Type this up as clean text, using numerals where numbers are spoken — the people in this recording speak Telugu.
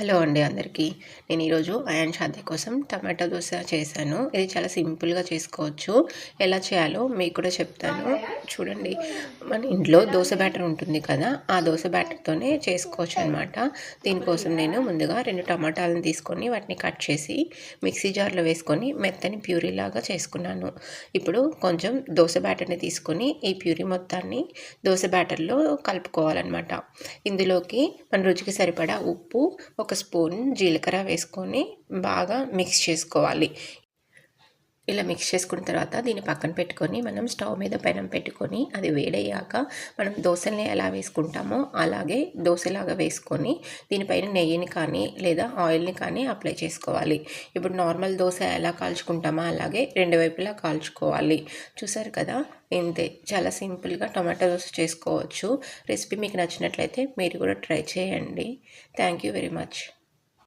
హలో అండి అందరికీ. నేను ఈరోజు అయాన్ షాదీ కోసం టమాటా దోస చేశాను. ఇది చాలా సింపుల్‌గా చేసుకోవచ్చు. ఎలా చేయాలో మీకు కూడా చెప్తాను. చూడండి, మన ఇంట్లో దోస బ్యాటర్ ఉంటుంది కదా! ఆ దోస బ్యాటర్‌తోనే చేసుకోవచ్చనమాట. దీనికోసం నేను ముందుగా 2 టమాటాలను తీసుకొని వాటిని కట్ చేసి మిక్సీ జార్‌లో వేసుకొని మెత్తని ప్యూరీలాగా చేసుకున్నాను. ఇప్పుడు కొంచెం దోస బ్యాటర్‌ని తీసుకొని ఈ ప్యూరీ మొత్తాన్ని దోస బ్యాటర్‌లో కలుపుకోవాలనమాట. ఇందులోకి మన రుచికి సరిపడా ఉప్పు, ఒక స్పూన్ జీలకర్ర వేసుకొని బాగా మిక్స్ చేసుకోవాలి. ఇలా మిక్స్ చేసుకున్న తర్వాత దీన్ని పక్కన పెట్టుకొని మనం స్టవ్ మీద పెనం పెట్టుకొని అది వేడయ్యాక మనం దోసల్ని ఎలా వేసుకుంటామో అలాగే దోసలాగా వేసుకొని దీనిపైన నెయ్యిని కానీ లేదా ఆయిల్ని కానీ అప్లై చేసుకోవాలి. ఇప్పుడు నార్మల్ దోస ఎలా కాల్చుకుంటామో అలాగే రెండు వైపులా కాల్చుకోవాలి. చూసారు కదా, ఇంతే, చాలా సింపుల్గా టమాటా దోస చేసుకోవచ్చు. రెసిపీ మీకు నచ్చినట్లయితే మీరు కూడా ట్రై చేయండి. Thank you very much.